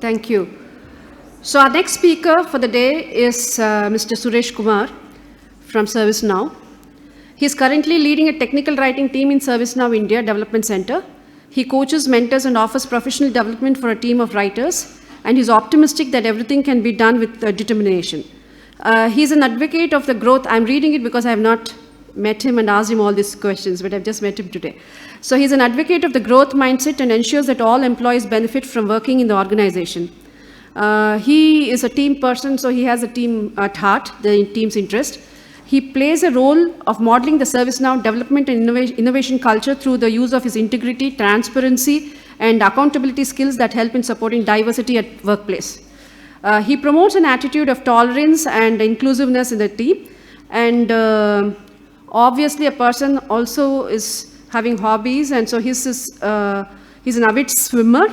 Thank you. So our next speaker for the day is Mr. Suresh Kumar from ServiceNow. He is currently leading a technical writing team in ServiceNow India Development Center. He coaches, mentors, and offers professional development for a team of writers, and he's optimistic that everything can be done with determination. He's an advocate of the growth. I'm reading it because I have not met him and asked him all these questions, but I've just met him today. So he's an advocate of the growth mindset and ensures that all employees benefit from working in the organization. He is a team person, so he has a team at heart, the team's interest. He plays a role of modeling the ServiceNow development and innovation culture through the use of his integrity, transparency, and accountability skills that help in supporting diversity at workplace. He promotes an attitude of tolerance and inclusiveness in the team, and obviously a person also is having hobbies, and so he's an avid swimmer,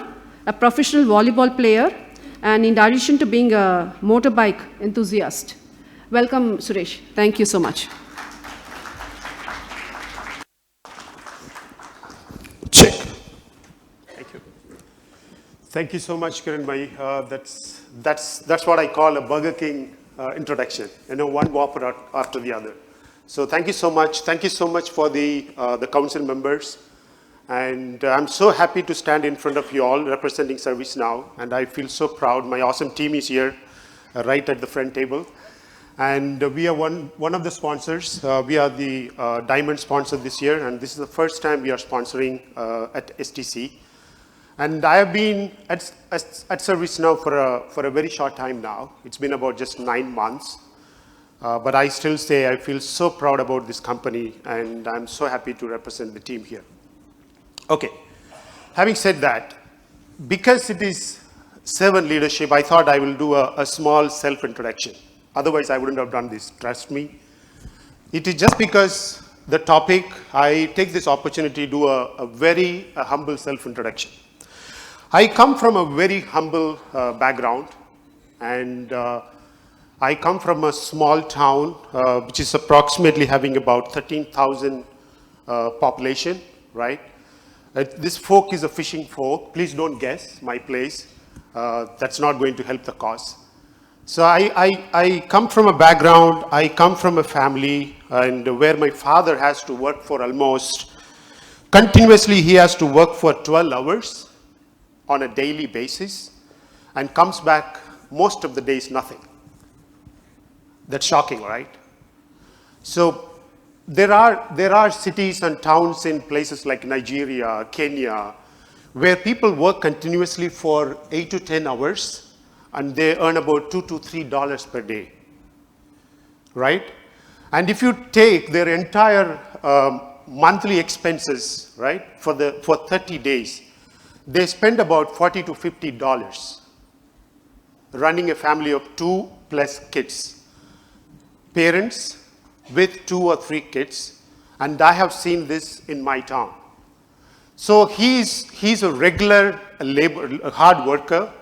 a professional volleyball player, and in addition to being a motorbike enthusiast. Welcome, Suresh. Thank you so much. Check. Thank you. Thank you so much, Kiran Bhai. That's what I call a Burger King introduction. One Whopper after the other. So thank you so much. Thank you so much for the council members. And I'm so happy to stand in front of you all representing ServiceNow. And I feel so proud. My awesome team is here right at the front table. And we are one of the sponsors. We are the diamond sponsor this year. And this is the first time we are sponsoring at STC. And I have been at ServiceNow for a very short time now. It's been about just 9 months. But I still say I feel so proud about this company, and I'm so happy to represent the team here. Okay, having said that, because it is servant leadership, I thought I will do a small self-introduction. Otherwise, I wouldn't have done this, trust me. It is just because the topic, I take this opportunity to do a very humble self-introduction. I come from a very humble background, and I come from a small town, which is approximately having about 13,000 population, right? This folk is a fishing folk. Please don't guess my place. That's not going to help the cause. So I come from a background, I come from a family, and where my father has to work for almost, continuously he has to work for 12 hours on a daily basis, and comes back most of the days nothing. That's shocking, right? So there are cities and towns in places like Nigeria, Kenya, where people work continuously for 8 to 10 hours, and they earn about $2 to $3 per day, right? And if you take their entire monthly expenses, right, for 30 days, they spend about $40 to $50 running a family of 2 plus kids. Parents with 2 or 3 kids, and I have seen this in my town. So he's a regular a hard worker.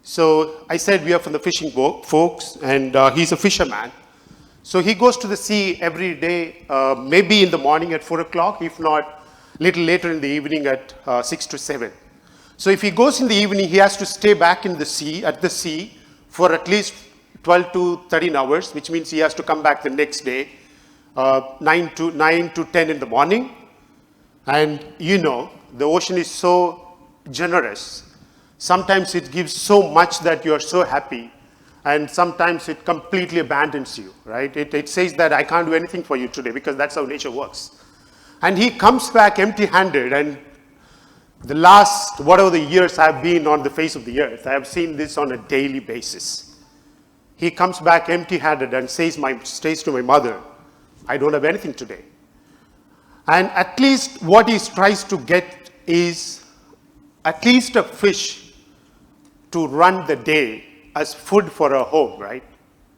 So I said we are from the fishing folks, and he's a fisherman. So he goes to the sea every day, maybe in the morning at 4 o'clock, if not a little later in the evening at 6 to 7. So if he goes in the evening, he has to stay back in the sea, for at least 12 to 13 hours, which means he has to come back the next day, 9 to 10 in the morning. And the ocean is so generous. Sometimes it gives so much that you are so happy, and sometimes it completely abandons you, right? It says that I can't do anything for you today, because that's how nature works. And he comes back empty-handed, and the last, whatever the years I've been on the face of the earth, I have seen this on a daily basis. He comes back empty-handed and says to my mother, I don't have anything today. And at least what he tries to get is at least a fish to run the day as food for a home, right?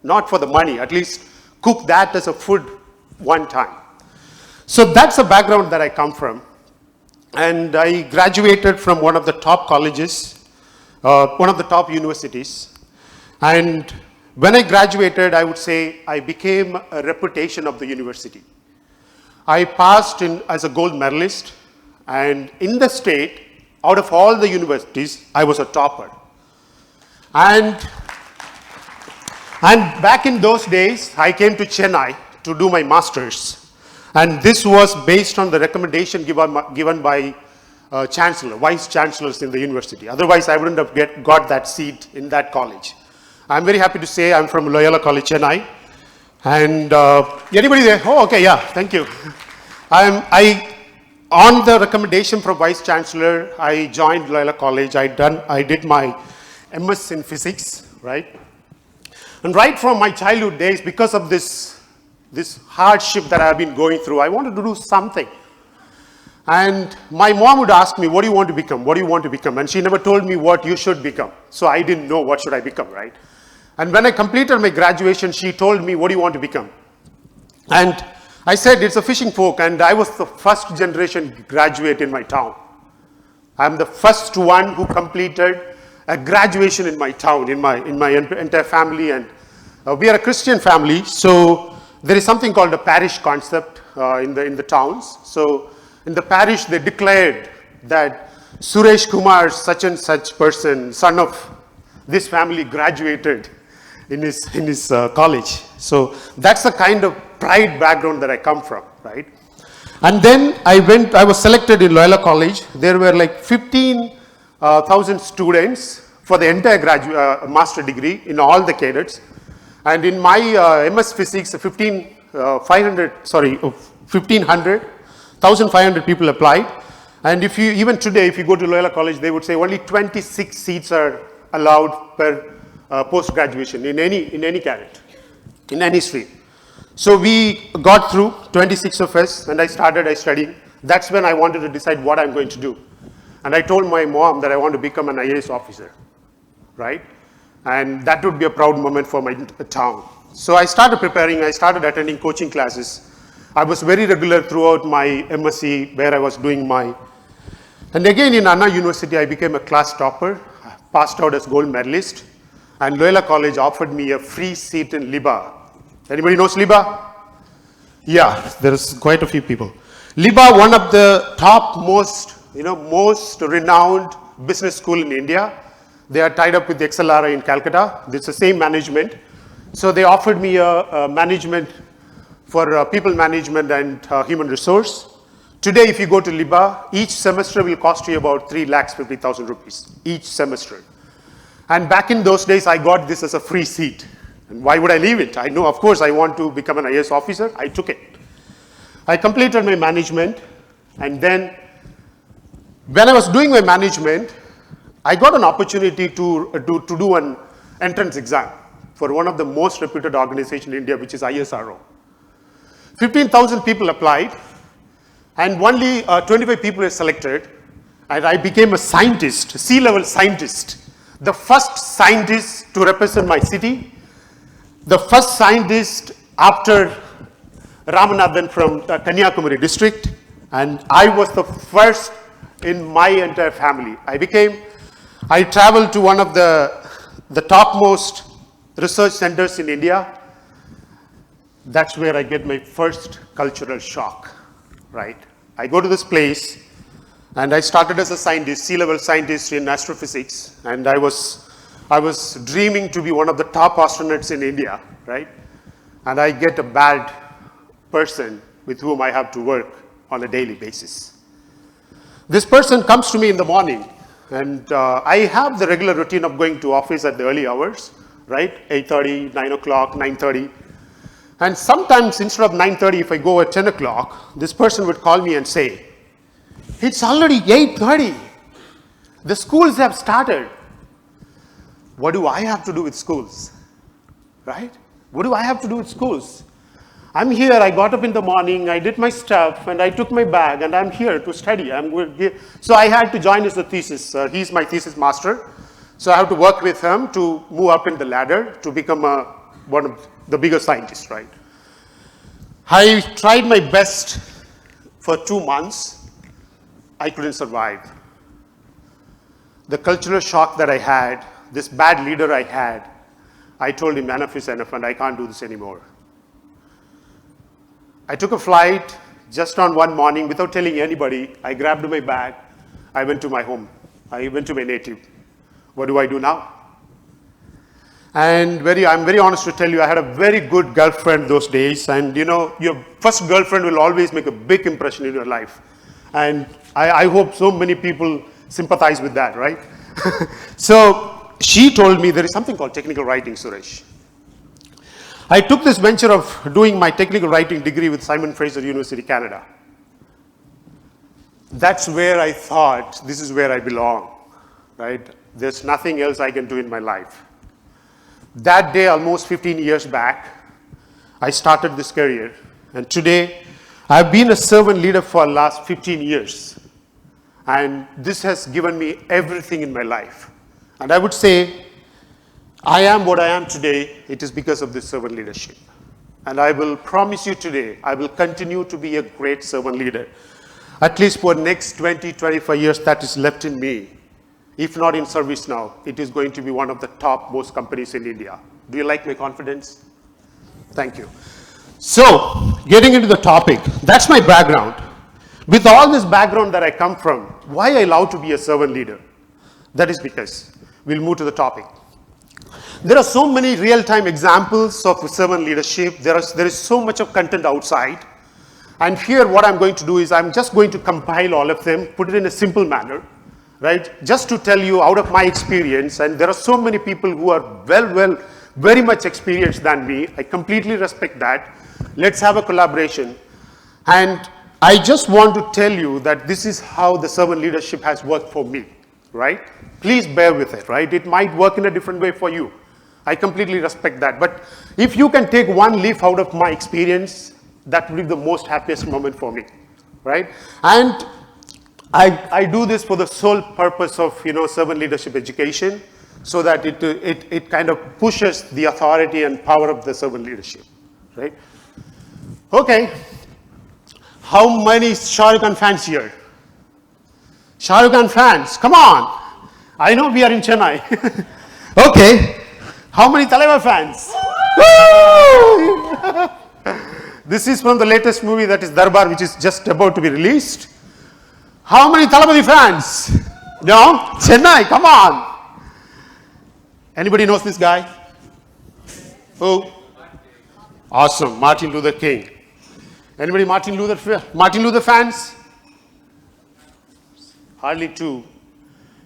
Not for the money, at least cook that as a food one time. So that's the background that I come from. And I graduated from one of the top colleges, one of the top universities. And when I graduated, I would say I became a reputation of the university. I passed in as a gold medalist, and in the state, out of all the universities, I was a topper. And, and back in those days, I came to Chennai to do my master's. And this was based on the recommendation given by chancellor, vice chancellors in the university. Otherwise, I wouldn't have got that seat in that college. I'm very happy to say I'm from Loyola College, Chennai. And anybody there? Oh, okay, yeah, thank you. On the recommendation from vice chancellor, I joined Loyola College. I did my MS in physics, right? And right from my childhood days, because of this hardship that I've been going through, I wanted to do something. And my mom would ask me, what do you want to become? What do you want to become? And she never told me what you should become. So I didn't know what should I become, right? And when I completed my graduation, she told me, what do you want to become? And I said, it's a fishing folk, and I was the first generation graduate in my town. I'm the first one who completed a graduation in my town, in my entire family, and we are a Christian family, so there is something called a parish concept in the towns. So in the parish, they declared that Suresh Kumar, such and such person, son of this family, graduated in his college. So that's the kind of pride background that I come from, right? And then I was selected in Loyola College. There were like 15,000 students for the entire master degree in all the cadets. And in my MS Physics, 1,500 people applied. And even today, if you go to Loyola College, they would say only 26 seats are allowed per post-graduation in any cadet, in any stream. So we got through, 26 of us, and I studied. That's when I wanted to decide what I'm going to do. And I told my mom that I want to become an IAS officer, right? And that would be a proud moment for my town. So I started preparing, I started attending coaching classes. I was very regular throughout my MSc, where I was doing and again in Anna University, I became a class topper, passed out as gold medalist, and Loyola College offered me a free seat in LIBA. Anybody knows LIBA? Yeah, there's quite a few people. LIBA, one of the top most renowned business school in India. They are tied up with the XLRI in Calcutta. It's the same management. So they offered me a management for people management and human resource. Today, if you go to LIBA, each semester will cost you about 3,50,000 rupees, each semester. And back in those days, I got this as a free seat. And why would I leave it? I know, of course, I want to become an IAS officer. I took it. I completed my management. And then, when I was doing my management, I got an opportunity to do an entrance exam for one of the most reputed organizations in India, which is ISRO. 15,000 people applied, and only 25 people were selected, and I became a scientist, C-level scientist, the first scientist to represent my city, the first scientist after Ramanathan from Kanyakumari district, and I was the first in my entire family. I traveled to one of the topmost research centers in India. That's where I get my first cultural shock, right? I go to this place, and I started as a scientist, C-level scientist in astrophysics, and I was dreaming to be one of the top astronauts in India, right? And I get a bad person with whom I have to work on a daily basis. This person comes to me in the morning, and I have the regular routine of going to office at the early hours, right? 8:30, 9 o'clock, 9:30. And sometimes instead of 9:30, if I go at 10 o'clock, this person would call me and say, it's already 8:30. The schools have started. What do I have to do with schools, right? What do I have to do with schools? I'm here, I got up in the morning, I did my stuff, and I took my bag, and I'm here to study. So I had to join as a thesis. He's my thesis master. So I have to work with him to move up in the ladder to become one of the bigger scientists, right? I tried my best for 2 months. I couldn't survive. The cultural shock that I had, this bad leader I had, I told him enough is enough and I can't do this anymore. I took a flight just on one morning without telling anybody. I grabbed my bag. I went to my home. I went to my native. What do I do now? And I'm very honest to tell you, I had a very good girlfriend those days. And you know, your first girlfriend will always make a big impression in your life. And I hope so many people sympathize with that, right? So she told me there is something called technical writing, Suresh. I took this venture of doing my technical writing degree with Simon Fraser University, Canada. That's where I thought, this is where I belong, right? There's nothing else I can do in my life. That day, almost 15 years back, I started this career. And today, I've been a servant leader for the last 15 years. And this has given me everything in my life. And I would say, I am what I am today, it is because of this servant leadership. And I will promise you today, I will continue to be a great servant leader. At least for the next 20, 25 years that is left in me. If not in ServiceNow, it is going to be one of the top most companies in India. Do you like my confidence? Thank you. So, getting into the topic, that's my background. With all this background that I come from, why I love to be a servant leader? That is because, we'll move to the topic. There are so many real-time examples of servant leadership. There is so much of content outside. And here what I'm going to do is I'm just going to compile all of them, put it in a simple manner, right? Just to tell you out of my experience, and there are so many people who are very much experienced than me. I completely respect that. Let's have a collaboration. And I just want to tell you that this is how the servant leadership has worked for me, right? Please bear with it, right? It might work in a different way for you. I completely respect that. But if you can take one leaf out of my experience, that would be the most happiest moment for me, right? And I do this for the sole purpose of, you know, servant leadership education, so that it kind of pushes the authority and power of the servant leadership, right? Okay. How many Shah Rukh Khan fans here? Shah Rukh Khan fans, come on. I know we are in Chennai. Okay. How many Talaiva fans? This is from the latest movie, that is Darbar, which is just about to be released. How many Talabadi fans? No? Chennai, come on. Anybody knows this guy? Who? Awesome, Martin Luther King. Anybody Martin Luther fans? Hardly two.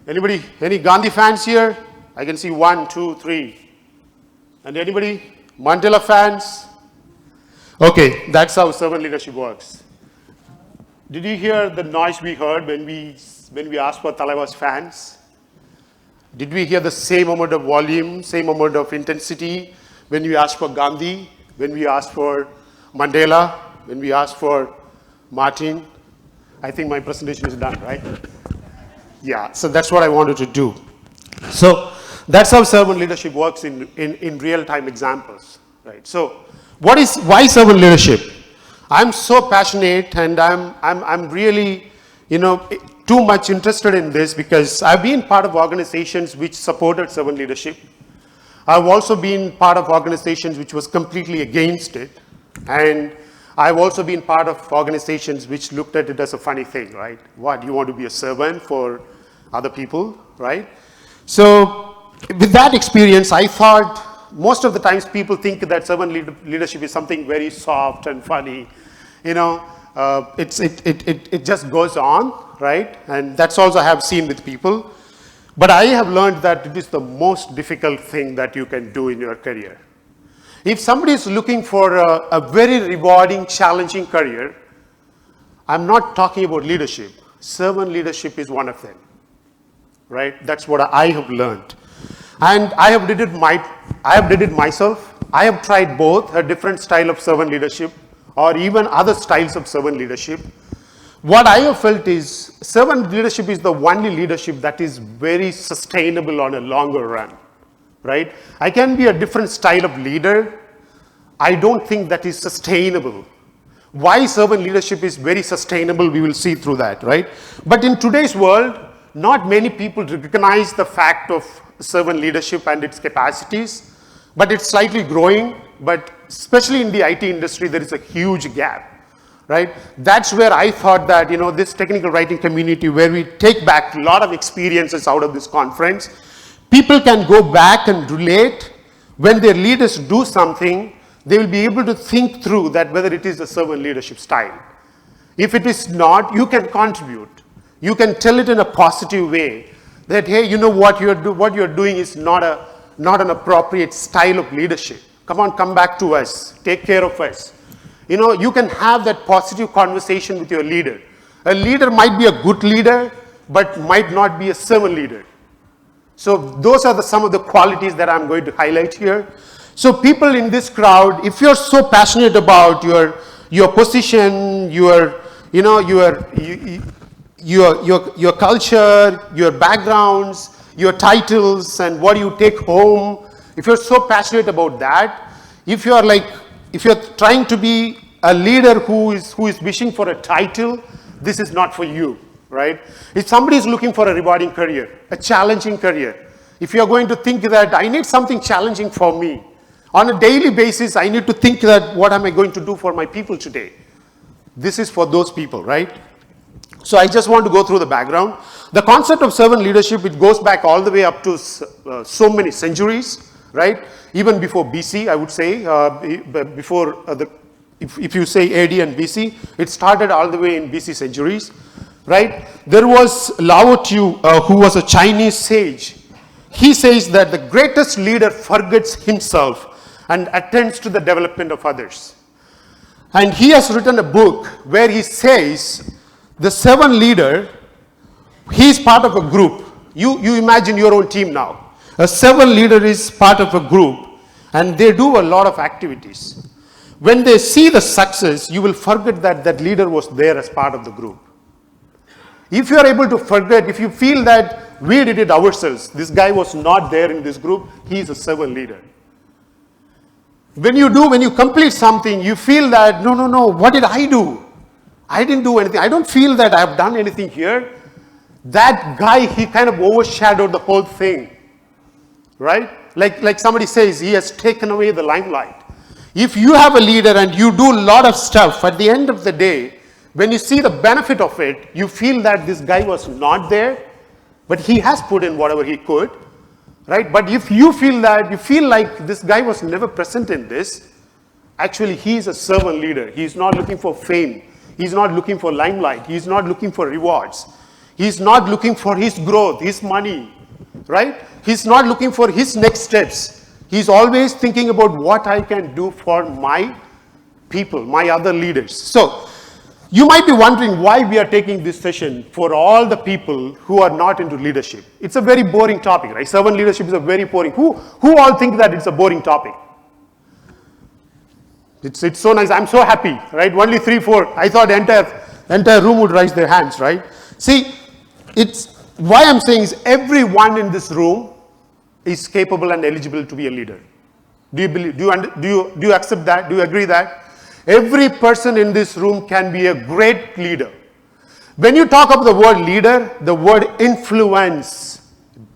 Anybody, any Gandhi fans here? I can see 1, 2, 3. And anybody? Mandela fans? Okay, that's how servant leadership works. Did you hear the noise we heard when we asked for Talaiva's fans? Did we hear the same amount of volume, same amount of intensity when we asked for Gandhi, when we asked for Mandela, when we asked for Martin? I think my presentation is done, right? Yeah, so that's what I wanted to do. So that's how servant leadership works in real-time examples, right? So why servant leadership? I'm so passionate, and I'm really, you know, too much interested in this because I've been part of organizations which supported servant leadership. I've also been part of organizations which was completely against it. And I've also been part of organizations which looked at it as a funny thing, right? What, you want to be a servant for other people, right? So with that experience, I thought most of the times people think that servant leadership is something very soft and funny. You know, it just goes on, right? And that's also I have seen with people. But I have learned that it is the most difficult thing that you can do in your career. If somebody is looking for a very rewarding, challenging career, I'm not talking about leadership. Servant leadership is one of them, right? That's what I have learned. And I have did it myself. I have tried both, a different style of servant leadership or even other styles of servant leadership. What I have felt is servant leadership is the only leadership that is very sustainable on a longer run, right? I can be a different style of leader. I don't think that is sustainable. Why servant leadership is very sustainable, we will see through that, right? But in today's world, not many people recognize the fact of servant leadership and its capacities, but it's slightly growing. But especially in the IT industry, there is a huge gap. Right? That's where I thought that, you know, this technical writing community, where we take back a lot of experiences out of this conference, people can go back and relate when their leaders do something, they will be able to think through that whether it is a servant leadership style. If it is not, you can contribute. You can tell it in a positive way that, hey, you know what you're doing is not an appropriate style of leadership. Come on, come back to us. Take care of us. You know, you can have that positive conversation with your leader. A leader might be a good leader, but might not be a servant leader. So those are some of the qualities that I'm going to highlight here. So people in this crowd, if you're so passionate about your position, your culture, your backgrounds, your titles, and what you take home, if you're so passionate about that, if you're trying to be a leader who is wishing for a title, this is not for you, right? If somebody is looking for a rewarding career, a challenging career, if you're going to think that I need something challenging for me, on a daily basis, I need to think that what am I going to do for my people today? This is for those people, right? So I just want to go through the background. The concept of servant leadership, it goes back all the way up to so many centuries, right? Even before BC, I would say, if you say AD and BC, it started all the way in BC centuries, right? There was Lao Tzu, who was a Chinese sage. He says that the greatest leader forgets himself and attends to the development of others. And he has written a book where he says the servant leader, he's part of a group. You imagine your own team now. A servant leader is part of a group and they do a lot of activities. When they see the success, you will forget that that leader was there as part of the group. If you are able to forget, if you feel that we did it ourselves, this guy was not there in this group, he is a servant leader. When you complete something, you feel that, no, what did I do? I didn't do anything. I don't feel that I have done anything here. That guy, he kind of overshadowed the whole thing, right? Like somebody says, he has taken away the limelight. If you have a leader and you do a lot of stuff, at the end of the day, when you see the benefit of it, you feel that this guy was not there, but he has put in whatever he could, right? But if you feel like this guy was never present in this, actually he is a servant leader. He's not looking for fame. He's not looking for limelight. He's not looking for rewards. He's not looking for his growth, his money, right? He's not looking for his next steps. He's always thinking about what I can do for my people, my other leaders. So you might be wondering why we are taking this session for all the people who are not into leadership. It's a very boring topic, right? Servant leadership is a very boring. Who all think that it's a boring topic? It's so nice. I'm so happy, right? Only 3, 4. I thought the entire room would raise their hands, right? See, it's why I'm saying is everyone in this room is capable and eligible to be a leader. Do you accept that? Do you agree that? Every person in this room can be a great leader. When you talk about the word leader, the word influence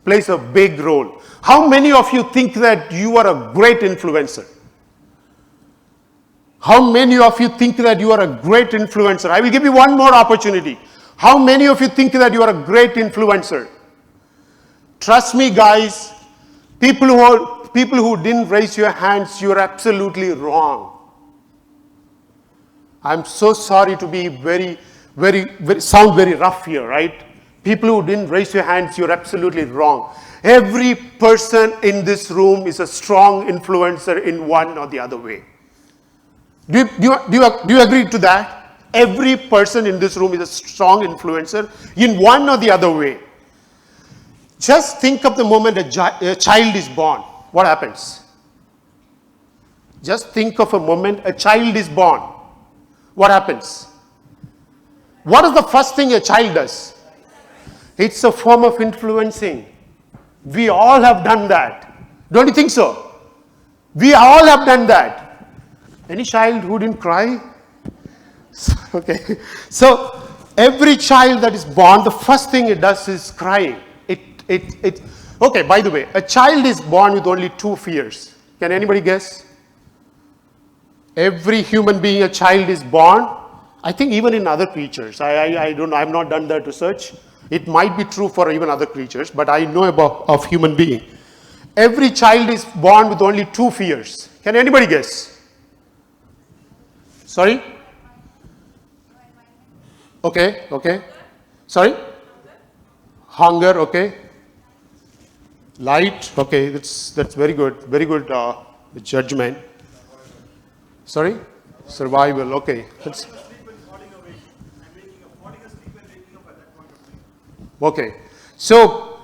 plays a big role. How many of you think that you are a great influencer? How many of you think that you are a great influencer? I will give you one more opportunity. How many of you think that you are a great influencer? Trust me, guys, people who didn't raise your hands, you're absolutely wrong. I'm so sorry to be sound very rough here, right? People who didn't raise your hands, you're absolutely wrong. Every person in this room is a strong influencer in one or the other way. Do you agree to that? Every person in this room is a strong influencer in one or the other way. Just think of the moment a child is born. What happens? Just think of a moment a child is born. What happens? What is the first thing a child does? It's a form of influencing. We all have done that. Don't you think so? We all have done that. Any child who didn't cry? Okay. So every child that is born, the first thing it does is crying. Okay, by the way, a child is born with only 2 fears. Can anybody guess? Every human being, a child is born. I think even in other creatures. I don't know. I've not done that research. It might be true for even other creatures, but I know of human being. every child is born with only 2 fears. Can anybody guess? Sorry? Okay. Sorry? Hunger, okay. Light, okay, that's very good judgment. Sorry? Survival, okay. Okay, so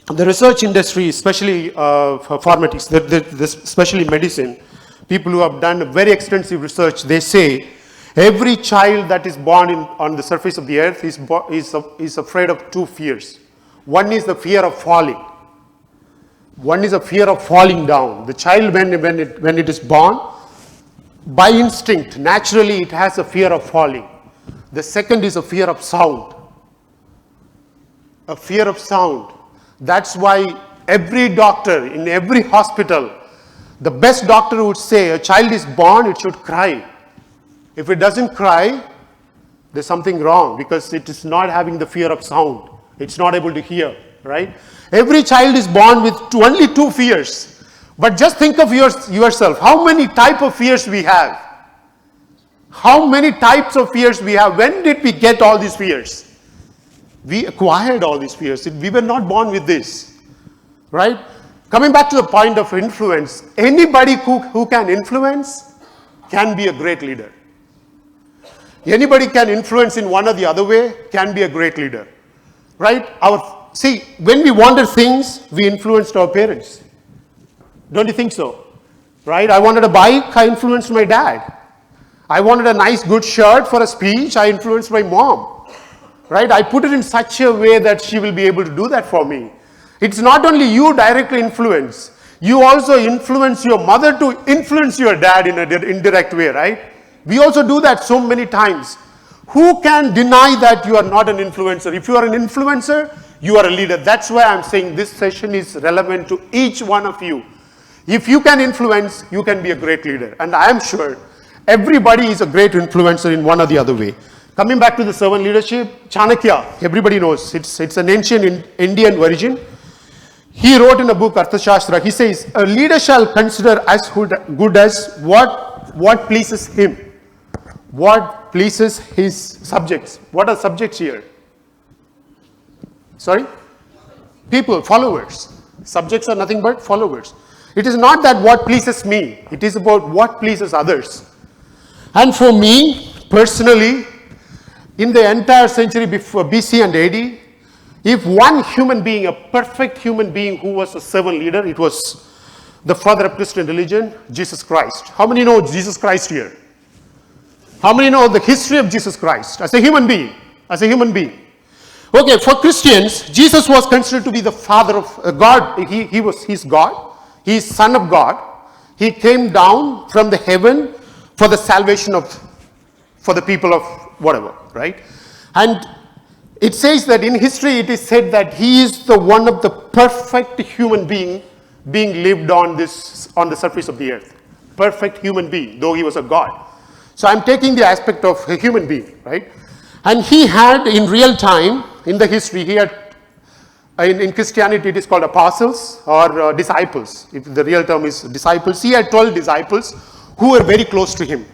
the research industry, especially for pharmaceutics, especially medicine, people who have done very extensive research, they say every child that is born on the surface of the earth is afraid of 2 fears. One is the fear of falling. One is a fear of falling down. The child, when it is born, by instinct, naturally it has a fear of falling. The second is a fear of sound. A fear of sound. That's why every doctor in every hospital, the best doctor would say a child is born, it should cry. If it doesn't cry, there's something wrong because it is not having the fear of sound. It's not able to hear, right? Every child is born with only 2 fears. But just think of yourself. How many type of fears we have? How many types of fears we have? When did we get all these fears? We acquired all these fears. We were not born with this, right? Coming back to the point of influence, anybody who can influence can be a great leader. Anybody can influence in one or the other way can be a great leader, right? See, when we wanted things, we influenced our parents. Don't you think so? Right? I wanted a bike, I influenced my dad. I wanted a nice good shirt for a speech, I influenced my mom. Right? I put it in such a way that she will be able to do that for me. It's not only you directly influence, you also influence your mother to influence your dad in an indirect way, right? We also do that so many times. Who can deny that you are not an influencer? If you are an influencer, you are a leader. That's why I'm saying this session is relevant to each one of you. If you can influence, you can be a great leader. And I am sure everybody is a great influencer in one or the other way. Coming back to the servant leadership, Chanakya, everybody knows, it's an ancient Indian origin. He wrote in a book, Arthashastra, he says, a leader shall consider as good as what pleases him. What pleases his subjects. What are subjects here? Sorry? People, followers. Subjects are nothing but followers. It is not that what pleases me. It is about what pleases others. And for me, personally, in the entire century before BC and AD, if one human being, a perfect human being who was a servant leader, it was the father of Christian religion, Jesus Christ. How many know Jesus Christ here? How many know the history of Jesus Christ as a human being? As a human being. Okay, for Christians, Jesus was considered to be the father of God. He's God. He's son of God. He came down from the heaven for the salvation for the people of whatever, right? And it says that in history it is said that he is the one of the perfect human being lived on the surface of the earth. Perfect human being, though he was a God. So I'm taking the aspect of a human being, right? And he had in real time, in the history, he had, in Christianity it is called apostles or disciples. If the real term is disciples, he had 12 disciples who were very close to him.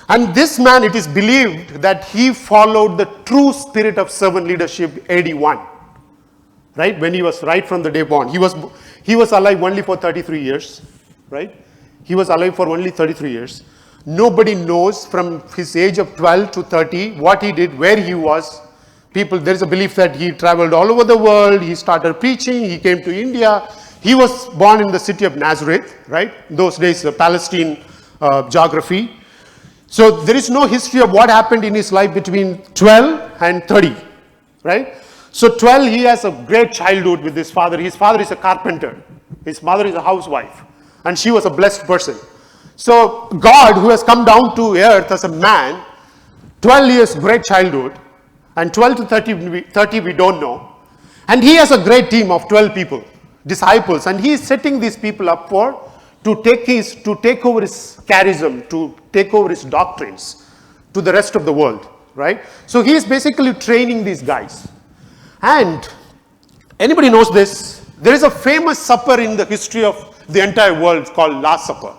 And this man, it is believed that he followed the true spirit of servant leadership AD 1. Right? When he was right from the day born. He was alive only for 33 years. Right? He was alive for only 33 years. Nobody knows from his age of 12 to 30 what he did, where he was. There is a belief that he traveled all over the world. He started preaching. He came to India. He was born in the city of Nazareth, right? In those days, Palestine geography. So there is no history of what happened in his life between 12 and 30, right? So 12, he has a great childhood with his father. His father is a carpenter. His mother is a housewife. And she was a blessed person. So God, who has come down to earth as a man, 12 years great childhood, and 12 to 30 we don't know. And he has a great team of 12 people, disciples, and he is setting these people up to take over his charism, to take over his doctrines to the rest of the world, right? So he is basically training these guys. And anybody knows this? There is a famous supper in the history of the entire world called Last Supper.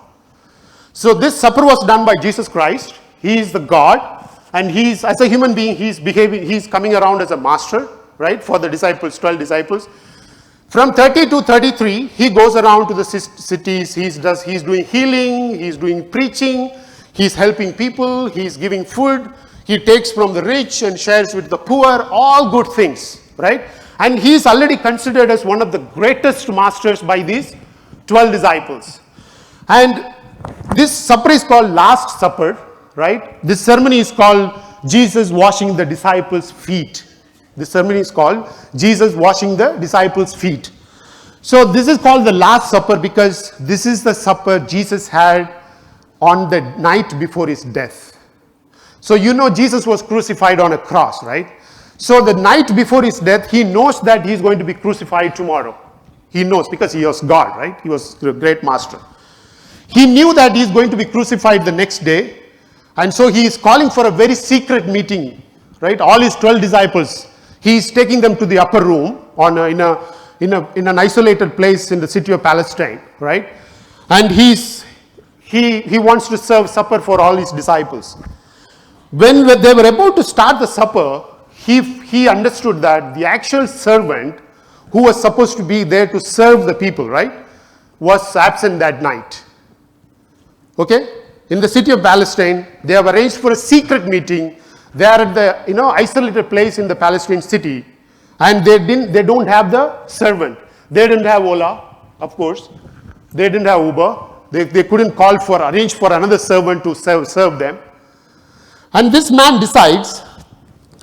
So this supper was done by Jesus Christ. He is the God, and he's, as a human being, he's coming around as a master, right, for the disciples, 12 disciples. From 30 to 33, he goes around to the cities, he's doing healing, he's doing preaching, he's helping people, he's giving food, he takes from the rich and shares with the poor, all good things, right? And he's already considered as one of the greatest masters by these 12 disciples. And this supper is called Last Supper, right? This ceremony is called Jesus washing the disciples' feet. This ceremony is called Jesus washing the disciples' feet. So this is called the Last Supper because this is the supper Jesus had on the night before his death. So you know Jesus was crucified on a cross, right? So the night before his death, he knows that he's going to be crucified tomorrow. He knows because he was God, right? He was the great master. He knew that he's going to be crucified the next day. And so he is calling for a very secret meeting, right? All his 12 disciples. He's taking them to the upper room in an isolated place in the city of Palestine, right? And he wants to serve supper for all his disciples. When they were about to start the supper, he understood that the actual servant who was supposed to be there to serve the people, right, was absent that night. Okay? In the city of Palestine, they have arranged for a secret meeting. They are at the isolated place in the Palestine city, and they don't have the servant. They didn't have Ola, of course. They didn't have Uber. They couldn't arrange for another servant to serve them. And this man decides,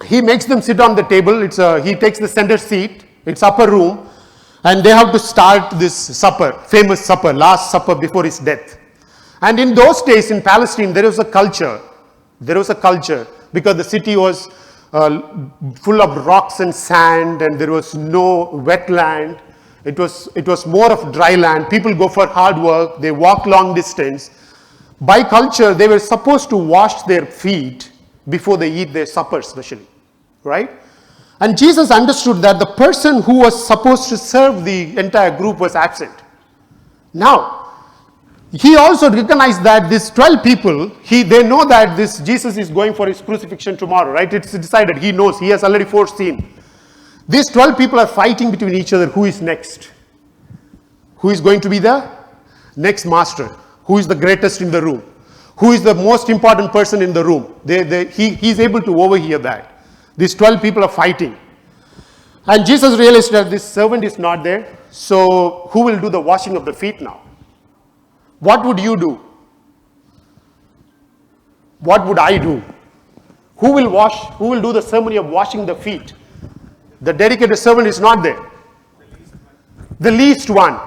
he makes them sit on the table. He takes the center seat. It's upper room, and they have to start this supper, famous supper, Last Supper before his death. And in those days in Palestine, there was a culture. Because the city was full of rocks and sand, and there was no wetland. It was more of dry land. People go for hard work. They walk long distance. By culture, they were supposed to wash their feet before they eat their supper, especially, right? And Jesus understood that the person who was supposed to serve the entire group was absent. Now, he also recognized that these 12 people, they know that this Jesus is going for his crucifixion tomorrow, right? It's decided. He knows. He has already foreseen. These 12 people are fighting between each other. Who is next? Who is going to be the next master? Who is the greatest in the room? Who is the most important person in the room? He's able to overhear that. These 12 people are fighting. And Jesus realized that this servant is not there. So who will do the washing of the feet now? What would you do? What would I do? Who will do the ceremony of washing the feet? The dedicated servant is not there. The least one.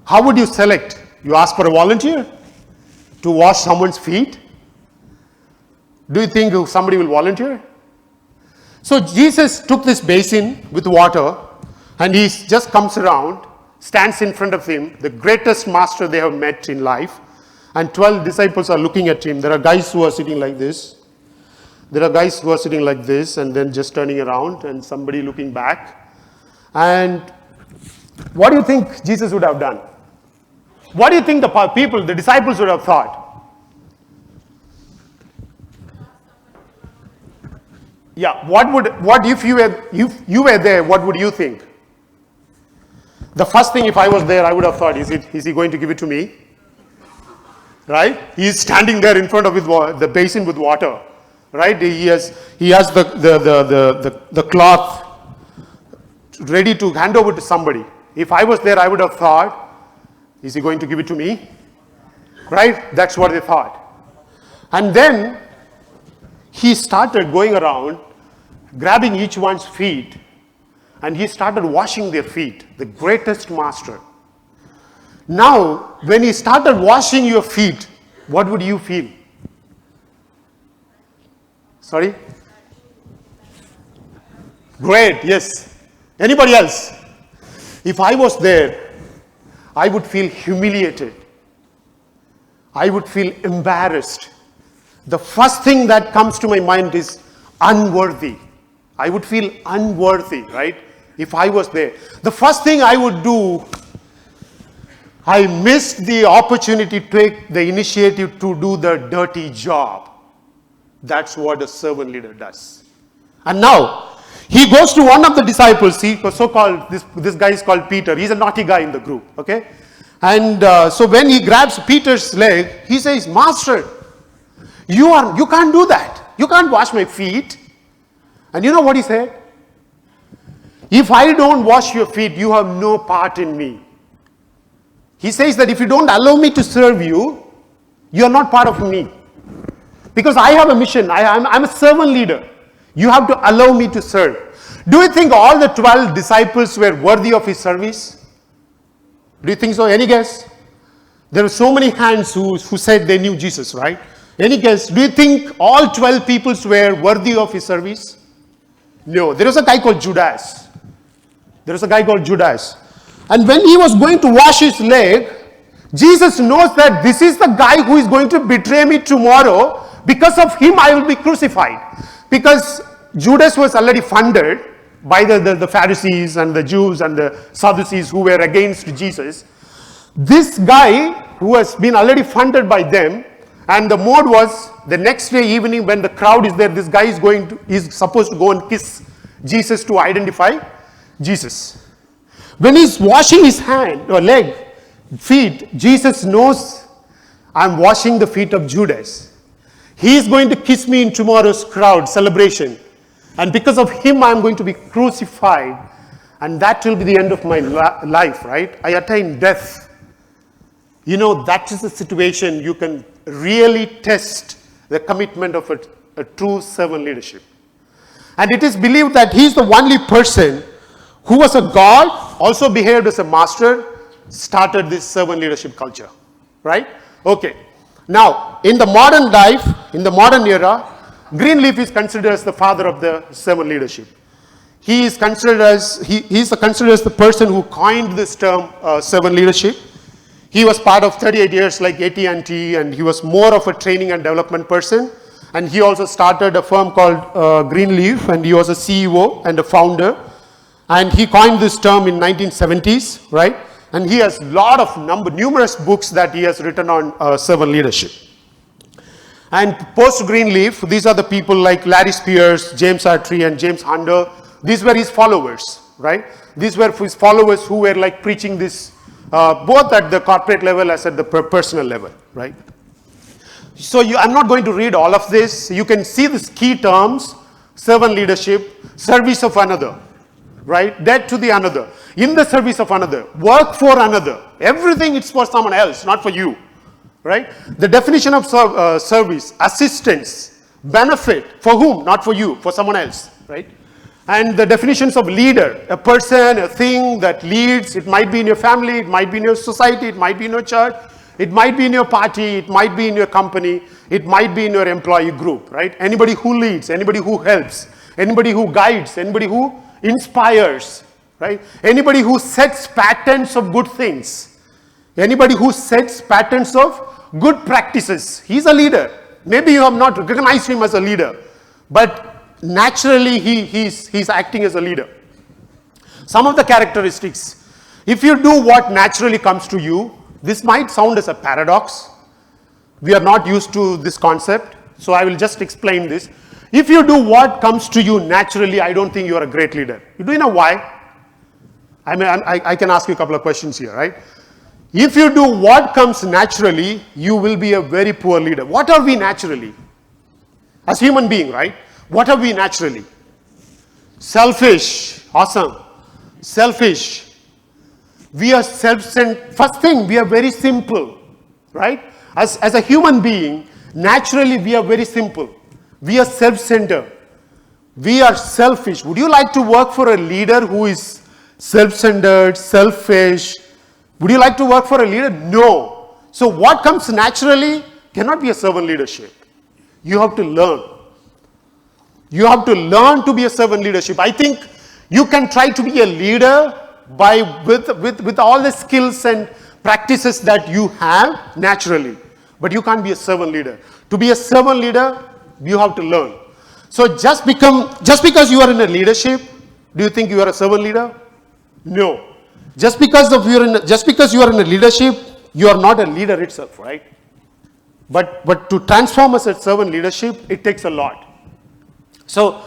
How would you select? You ask for a volunteer to wash someone's feet? Do you think somebody will volunteer? So Jesus took this basin with water, and he just comes around, stands in front of him, the greatest master they have met in life, and 12 disciples are looking at him. There are guys who are sitting like this. There are guys who are sitting like this and then just turning around, and somebody looking back. And what do you think Jesus would have done? What do you think the disciples would have thought? Yeah, what if you were there, what would you think? The first thing, if I was there, I would have thought, is he going to give it to me? Right? He is standing there in front of the basin with water. Right? He has the cloth ready to hand over to somebody. If I was there, I would have thought, is he going to give it to me? Right? That's what they thought. And then he started going around, grabbing each one's feet, and he started washing their feet, the greatest master. Now, when he started washing your feet, what would you feel? Sorry? Great, yes. Anybody else? If I was there, I would feel humiliated. I would feel embarrassed. The first thing that comes to my mind is unworthy. I would feel unworthy, right? if I was there, the first thing I would do, I missed the opportunity to take the initiative to do the dirty job. That's what a servant leader does. And now, he goes to one of the disciples, this guy is called Peter. He's a naughty guy in the group, okay? And so when he grabs Peter's leg, he says, Master, you can't do that. You can't wash my feet. And you know what he said? If I don't wash your feet, you have no part in me. He says that if you don't allow me to serve you, you are not part of me. Because I have a mission. I'm a servant leader. You have to allow me to serve. Do you think all the 12 disciples were worthy of his service? Do you think so? Any guess? There were so many hands who said they knew Jesus, right? Any guess? Do you think all 12 people were worthy of his service? No. There was a guy called Judas. And when he was going to wash his leg, Jesus knows that this is the guy who is going to betray me tomorrow. Because of him, I will be crucified. Because Judas was already funded by the Pharisees and the Jews and the Sadducees who were against Jesus. This guy who has been already funded by them, and the mode was the next day evening when the crowd is there, this guy is supposed to go and kiss Jesus to identify Jesus. When he's washing his hand or leg, feet, Jesus knows I'm washing the feet of Judas. He is going to kiss me in tomorrow's crowd celebration. And because of him, I'm going to be crucified. And that will be the end of my life, right? I attain death. You know, that is the situation you can really test the commitment of a true servant leadership. And it is believed that he is the only person who was a God, also behaved as a master, started this servant leadership culture, right? Okay. Now, in the modern life, in the modern era, Greenleaf is considered as the father of the servant leadership. He is considered as the person who coined this term servant leadership. He was part of 38 years like AT&T, and he was more of a training and development person. And he also started a firm called Greenleaf, and he was a CEO and a founder. And he coined this term in 1970s, right? And he has numerous books that he has written on servant leadership. And post Greenleaf, these are the people like Larry Spears, James Artrey, and James Hunter. These were his followers, right? These were his followers who were like preaching this both at the corporate level as at the personal level, right? So I'm not going to read all of this. You can see these key terms: servant leadership, service of another, right? Dead to the another, in the service of another, work for another. Everything is for someone else, not for you, right? The definition of service, assistance, benefit, for whom? Not for you, for someone else, right? And the definitions of leader, a person, a thing that leads. It might be in your family, it might be in your society, it might be in your church, it might be in your party, it might be in your company, it might be in your employee group, right? Anybody who leads, anybody who helps, anybody who guides, anybody who inspires, right? Anybody who sets patterns of good things, anybody who sets patterns of good practices. He's a leader. Maybe you have not recognized him as a leader, but naturally he's acting as a leader. Some of the characteristics: if you do what naturally comes to you, this might sound as a paradox. We are not used to this concept, so I will just explain this. If you do what comes to you naturally, I don't think you are a great leader. Do you know why? I can ask you a couple of questions here, right? If you do what comes naturally, you will be a very poor leader. What are we naturally? As human beings, right? What are we naturally? Selfish. Awesome. Selfish. We are self-centered. First thing, we are very simple, right? As a human being, naturally we are very simple. We are self-centered. We are selfish. Would you like to work for a leader who is self-centered, selfish? Would you like to work for a leader? No. So what comes naturally cannot be a servant leadership. You have to learn. You have to learn to be a servant leadership. I think you can try to be a leader with all the skills and practices that you have naturally, but you can't be a servant leader. To be a servant leader, you have to learn. So just because you are in a leadership Do you think you are a servant leader? No. Just because you are in a leadership, you are not a leader itself, right? But to transform as a servant leadership, it takes a lot. So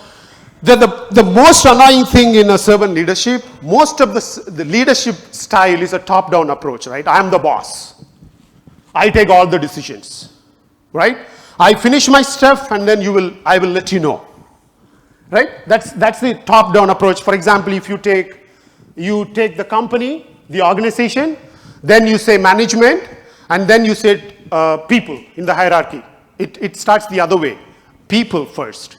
the most annoying thing in a servant leadership, most of the leadership style is a top-down approach, right? I am the boss. I take all the decisions, right? I finish my stuff and then I will let you know, right? That's the top-down approach. For example, if you take the company, the organization, then you say management, and then you say people in the hierarchy. It starts the other way. People first,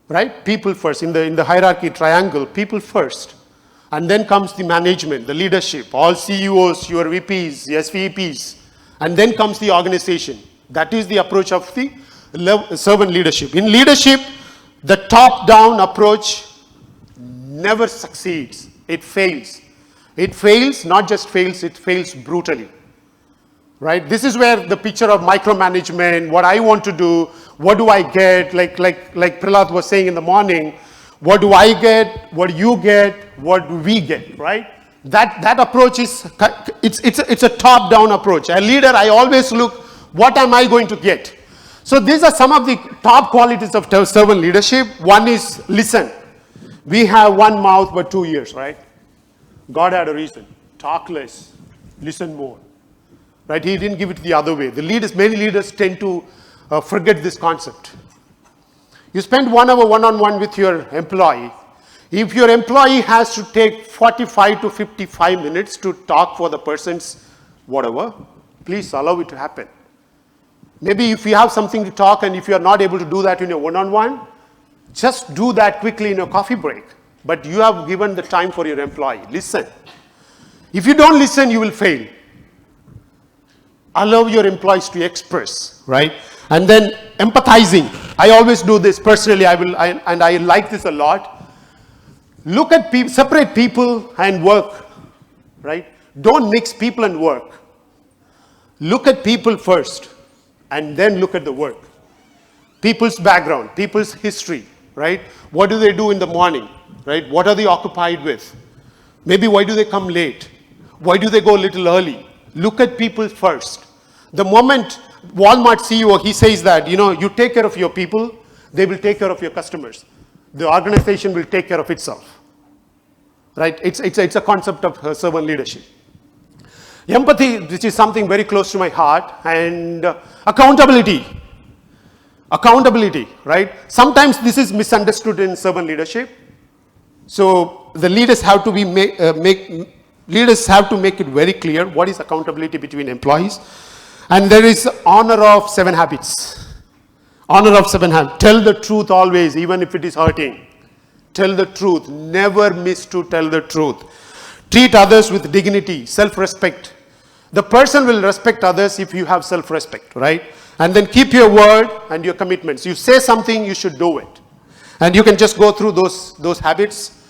right? People first in the hierarchy triangle. People first, and then comes the management, the leadership, all CEOs, your VPs, SVPs, and then comes the organization. That is the approach of the servant leadership. In leadership, the top-down approach never succeeds. It fails. It fails, not just fails, it fails brutally. Right? This is where the picture of micromanagement, what I want to do, what do I get, like Prahlad was saying in the morning, what do I get, what do you get, what do we get, right? That approach it's a top-down approach. A leader, I always look, what am I going to get? So these are some of the top qualities of servant leadership. One is listen. We have one mouth but 2 ears, right? God had a reason. Talk less, listen more. Right? He didn't give it the other way. Many leaders tend to forget this concept. You spend 1 hour one-on-one with your employee. If your employee has to take 45 to 55 minutes to talk for the person's whatever, please allow it to happen. Maybe if you have something to talk and if you are not able to do that in your one-on-one, just do that quickly in a coffee break. But you have given the time for your employee. Listen. If you don't listen, you will fail. Allow your employees to express, right? And then empathizing. I always do this personally. I like this a lot. Look at people, separate people and work, right? Don't mix people and work. Look at people first, and then look at the work. People's background, people's history, right? What do they do in the morning, right? What are they occupied with? Maybe why do they come late? Why do they go a little early? Look at people first. The moment Walmart CEO, he says that, you take care of your people, they will take care of your customers. The organization will take care of itself. Right? It's a concept of servant leadership. Empathy, which is something very close to my heart, and accountability. Accountability, right? Sometimes this is misunderstood in servant leadership. So the leaders have to make it very clear what is accountability between employees. And there is honor of 7 habits. Honor of 7 habits. Tell the truth always, even if it is hurting. Tell the truth. Never miss to tell the truth. Treat others with dignity, self-respect. The person will respect others if you have self-respect, right? And then keep your word and your commitments. You say something, you should do it. And you can just go through those habits.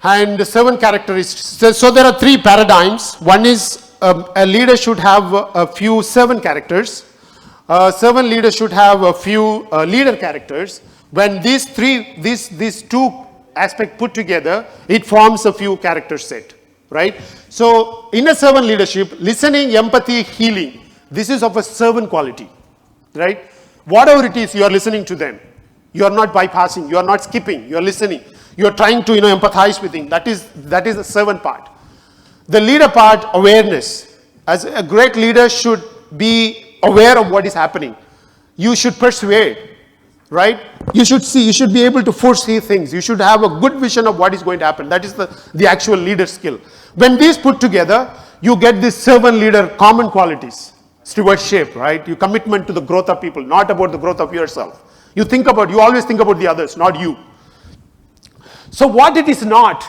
And the 7 characteristics. So there are 3 paradigms. One is a leader should have a few servant characters. Servant leader should have a few leader characters. When these 2 aspects put together, it forms a few character set, right? So in a servant leadership, listening, empathy, healing, this is of a servant quality, right? Whatever it is, you are listening to them. You are not bypassing, you are not skipping, you are listening. You are trying to empathize with him. That is the servant part. The leader part, awareness. As a great leader should be aware of what is happening. You should persuade, right? You should be able to foresee things. You should have a good vision of what is going to happen. That is the actual leader skill. When these put together, you get this servant leader common qualities. Stewardship, right? Your commitment to the growth of people, not about the growth of yourself. You always think about the others, not you. So what it is not,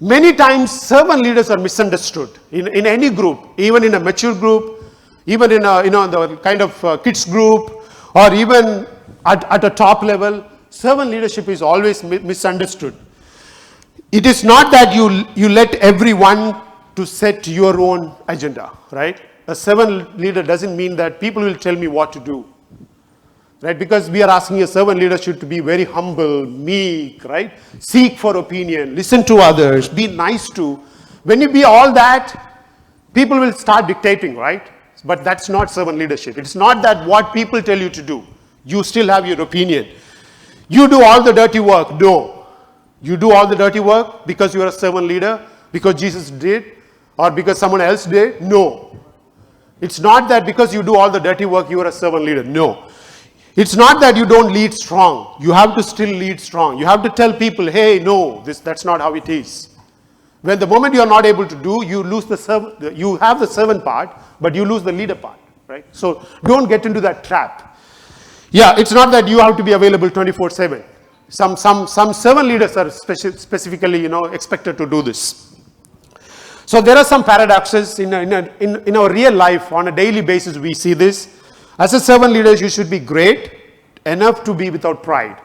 many times servant leaders are misunderstood in any group, even in a mature group, even in the kind of kids group, or even at a top level. Servant leadership is always misunderstood. It is not that you let everyone to set your own agenda, right? A servant leader doesn't mean that people will tell me what to do. right? Because we are asking a servant leadership to be very humble, meek, right? Seek for opinion, listen to others, be nice to. When you be all that, people will start dictating, right? But that's not servant leadership. It's not that what people tell you to do. You still have your opinion. You do all the dirty work. No. You do all the dirty work because you are a servant leader, because Jesus did, or because someone else did. No. It's not that because you do all the dirty work, you are a servant leader. No. It's not that you don't lead strong. You have to still lead strong. You have to tell people, hey, no, that's not how it is. When the moment you are not able to do, you lose you have the servant part, but you lose the leader part, right? So don't get into that trap. Yeah, it's not that you have to be available 24/7. Some servant leaders are specifically, expected to do this. So there are some paradoxes in our real life. On a daily basis, we see this. As a servant leader, you should be great enough to be without pride,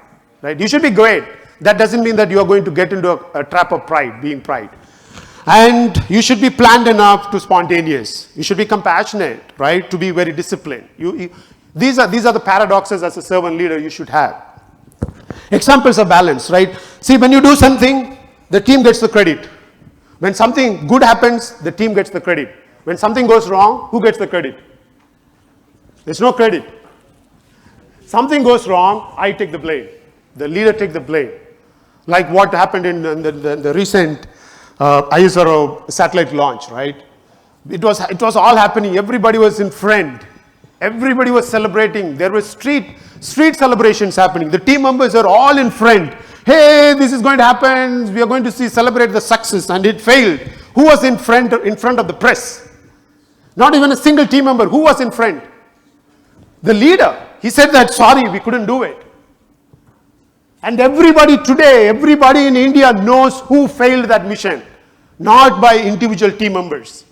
right? You should be great. That doesn't mean that you are going to get into a trap of pride, being pride. And you should be planned enough to spontaneous. You should be compassionate, right? To be very disciplined. These are the paradoxes as a servant leader you should have. Examples of balance, right? See, when you do something, the team gets the credit. When something good happens, the team gets the credit. When something goes wrong, who gets the credit? There's no credit. Something goes wrong, I take the blame. The leader takes the blame. Like what happened in the recent ISRO satellite launch, right? It was all happening. Everybody was in front. Everybody was celebrating. There were street celebrations happening. The team members are all in front. Hey, this is going to happen. We are going to celebrate the success, and it failed. Who was in front of the press? Not even a single team member. Who was in front? The leader. He said that, sorry, we couldn't do it. And everybody today, everybody in India knows who failed that mission. Not by individual team members.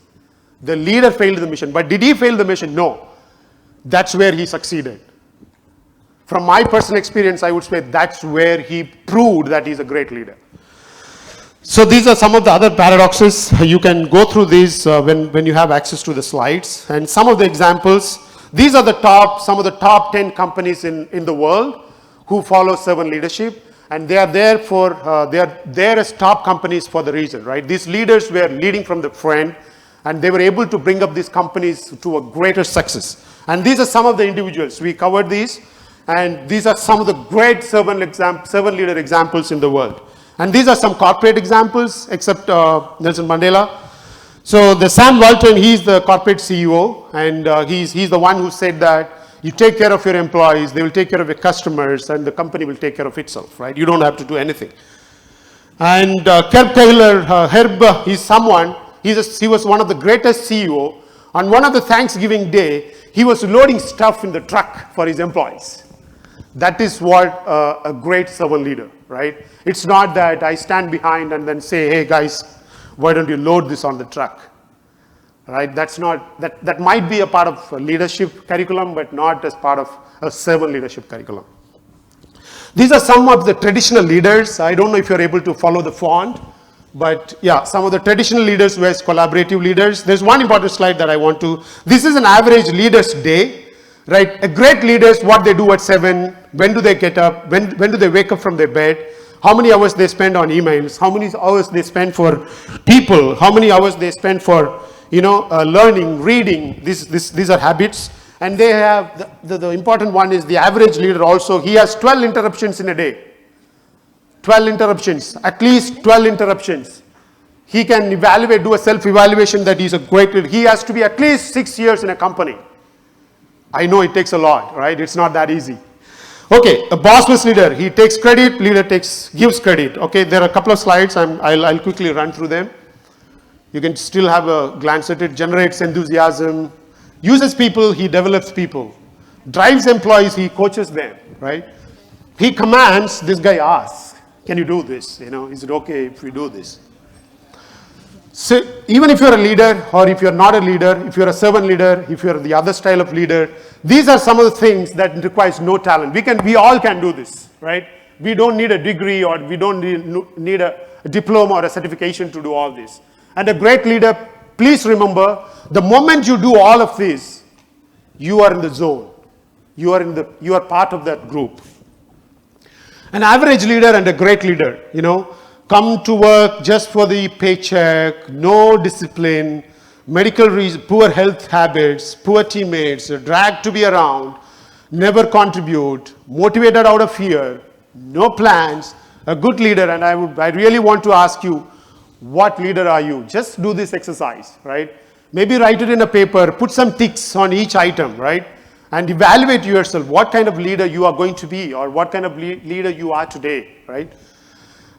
The leader failed the mission. But did he fail the mission? No. That's where he succeeded. From my personal experience, I would say that's where he proved that he's a great leader. So these are some of the other paradoxes. You can go through these when you have access to the slides. And some of the examples, these are some of the top 10 companies in the world who follow servant leadership. And they are there as top companies for the reason, right? These leaders were leading from the front, and they were able to bring up these companies to a greater success. And these are some of the individuals. We covered these, and these are some of the great servant leader examples in the world. And these are some corporate examples, except Nelson Mandela. So the Sam Walton, he's the corporate CEO, and he's the one who said that you take care of your employees, they will take care of your customers, and the company will take care of itself, right? You don't have to do anything. And Herb Taylor, Herb, he was one of the greatest CEO. On one of the Thanksgiving Day, he was loading stuff in the truck for his employees. That is what a great servant leader, right? It's not that I stand behind and then say, hey guys, why don't you load this on the truck? Right? That might be a part of a leadership curriculum, but not as part of a servant leadership curriculum. These are some of the traditional leaders. I don't know if you're able to follow the font, but yeah, some of the traditional leaders were collaborative leaders. There's one important slide that I want to. This is an average leader's day, right? A great leaders, what they do at 7, when do they get up, when do they wake up from their bed, how many hours they spend on emails, how many hours they spend for people, how many hours they spend for learning, reading. These are habits. And they have, the important one is the average leader also, he has 12 interruptions in a day. 12 interruptions, at least 12 interruptions. He can do a self-evaluation that he's a great leader. He has to be at least 6 years in a company. I know it takes a lot, right? It's not that easy. Okay, a bossless leader, he takes credit, leader gives credit. Okay, there are a couple of slides, I'll quickly run through them. You can still have a glance at it. Generates enthusiasm, uses people, he develops people. Drives employees, he coaches them, right? He commands, this guy asks, can you do this? Is it okay if we do this? So even if you're a leader, or if you're not a leader, if you're a servant leader, if you're the other style of leader, these are some of the things that requires no talent. We all can do this, right? We don't need a degree, or we don't need a diploma or a certification to do all this. And a great leader, please remember, the moment you do all of this, you are in the zone. You are part of that group. An average leader and a great leader, come to work just for the paycheck, no discipline, medical reason, poor health habits, poor teammates, dragged to be around, never contribute, motivated out of fear, no plans, a good leader. And I really want to ask you, what leader are you? Just do this exercise, right? Maybe write it in a paper, put some ticks on each item, right? And evaluate yourself, what kind of leader you are going to be, or what kind of leader you are today, right?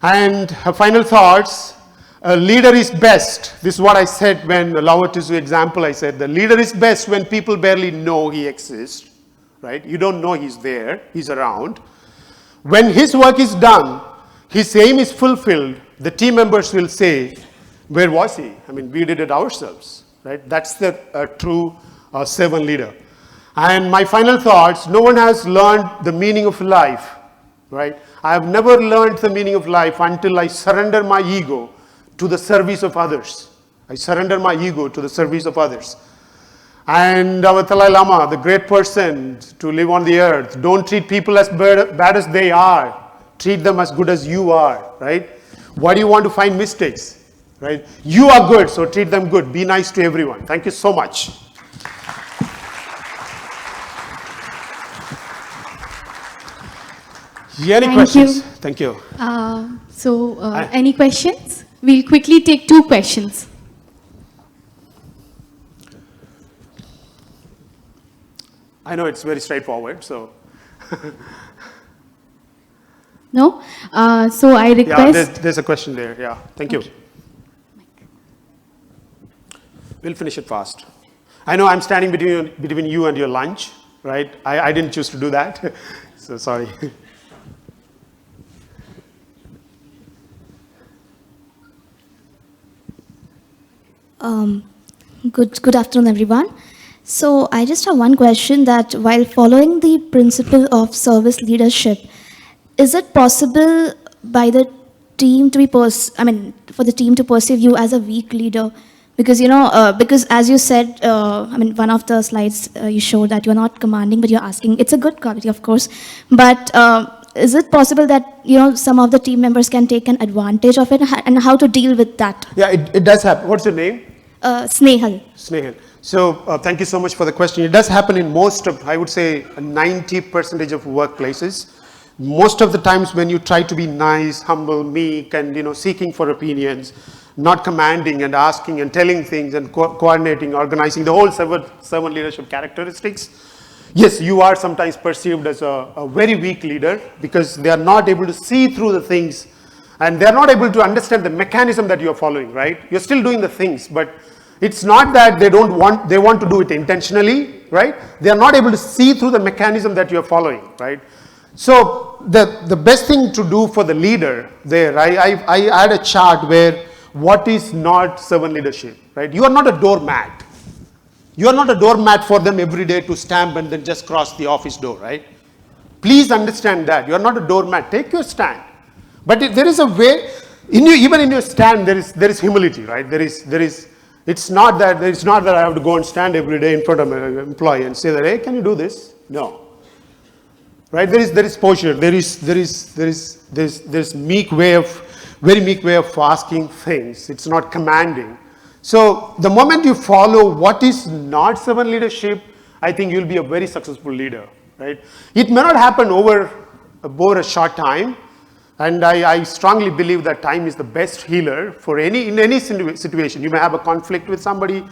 And final thoughts, a leader is best. This is what I said when Lawati's example, I said, the leader is best when people barely know he exists, right? You don't know he's there, he's around. When his work is done, his aim is fulfilled, the team members will say, where was he? I mean, we did it ourselves, right? That's the true servant leader. And my final thoughts, no one has learned the meaning of life, right? I have never learned the meaning of life until I surrender my ego to the service of others. I surrender my ego to the service of others. And our Dalai Lama, the great person to live on the earth, don't treat people as bad as they are. Treat them as good as you are, right? Why do you want to find mistakes, right? You are good, so treat them good. Be nice to everyone. Thank you so much. Any questions? Thank you. Any questions? We'll quickly take 2 questions. I know it's very straightforward, so. No? So I request. Yeah, there's a question there. Yeah, thank you. Okay. We'll finish it fast. I know I'm standing between you and your lunch, right? I didn't choose to do that, so sorry. Good afternoon, everyone. So I just have one question, that while following the principle of service leadership, is it possible by the team to be for the team to perceive you as a weak leader? Because because as you said, one of the slides you showed that you're not commanding, but you're asking. It's a good quality, of course, but is it possible that some of the team members can take an advantage of it, and how to deal with that? Yeah, it does happen. What's your name? Snehal. Snehal. So thank you so much for the question. It does happen in most of, I would say, 90% of workplaces. Most of the times when you try to be nice, humble, meek, and seeking for opinions, not commanding and asking and telling things and coordinating, organizing, the whole servant leadership characteristics, yes, you are sometimes perceived as a very weak leader because they are not able to see through the things and they are not able to understand the mechanism that you are following, right? You're still doing the things, but it's not that they want to do it intentionally, right? They are not able to see through the mechanism that you're following, right? So the best thing to do for the leader there, I had a chart where what is not servant leadership, right? You are not a doormat. You are not a doormat for them every day to stamp and then just cross the office door, right? Please understand that. You are not a doormat. Take your stand. But there is a way, even in your stand, there is humility, right? It's not that I have to go and stand every day in front of an employee and say that, hey, can you do this? No. Right? There is posture. There is meek way of asking things. It's not commanding. So the moment you follow what is not servant leadership, I think you'll be a very successful leader, right? It may not happen over a short time, and I strongly believe that time is the best healer for in any situation. You may have a conflict with somebody,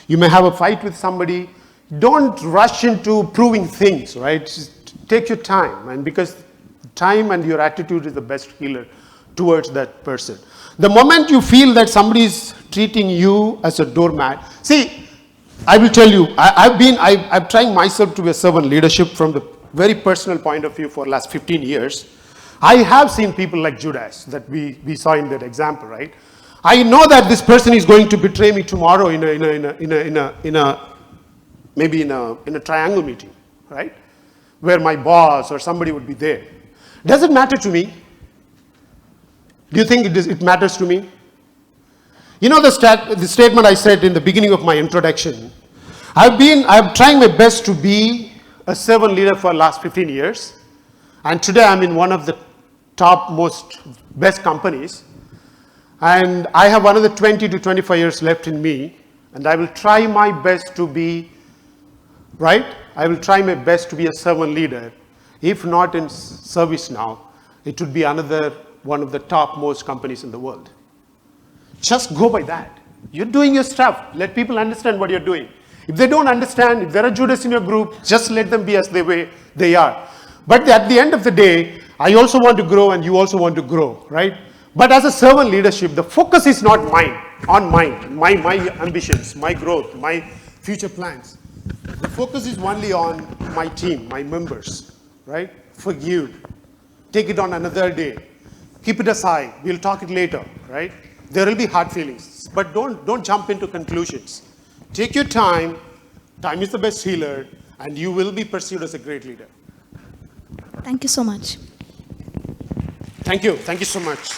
you may have a fight with somebody. Don't rush into proving things, right? Just take your time, and because time and your attitude is the best healer towards that person. The moment you feel that somebody is treating you as a doormat, see, I will tell you, I'm trying myself to be a servant leadership from the very personal point of view for the last 15 years. I have seen people like Judas that we saw in that example, right? I know that this person is going to betray me tomorrow maybe in a triangle meeting, right? Where my boss or somebody would be there. Does it matter to me? Do you think it matters to me? You know the statement I said in the beginning of my introduction. I'm trying my best to be a servant leader for the last 15 years. And today I'm in one of the top most best companies. And I have another 20 to 25 years left in me. And I will try my best to be, right? I will try my best to be a servant leader. If not in ServiceNow, it would be another one of the top most companies in the world. Just go by that. You're doing your stuff. Let people understand what you're doing. If they don't understand, if there are Judas in your group, just let them be as they are. But at the end of the day, I also want to grow and you also want to grow, right? But as a servant leadership, the focus is not my ambitions, my growth, my future plans. The focus is only on my team, my members, right? Forgive. Take it on another day. Keep it aside. We'll talk it later, right? There will be hard feelings, but don't jump into conclusions. Take your time. Time is the best healer, and you will be perceived as a great leader. Thank you so much. Thank you. Thank you so much.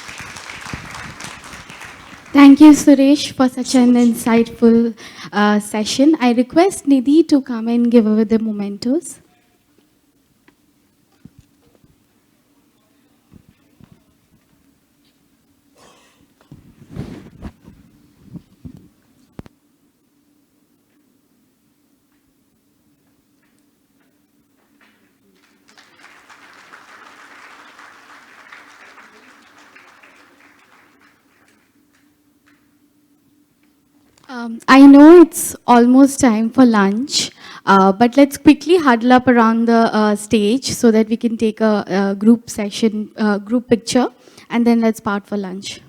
Thank you, Suresh, for such an insightful session. I request Nidhi to come and give away the mementos. I know it's almost time for lunch, but let's quickly huddle up around the stage so that we can take a group session, group picture, and then let's part for lunch.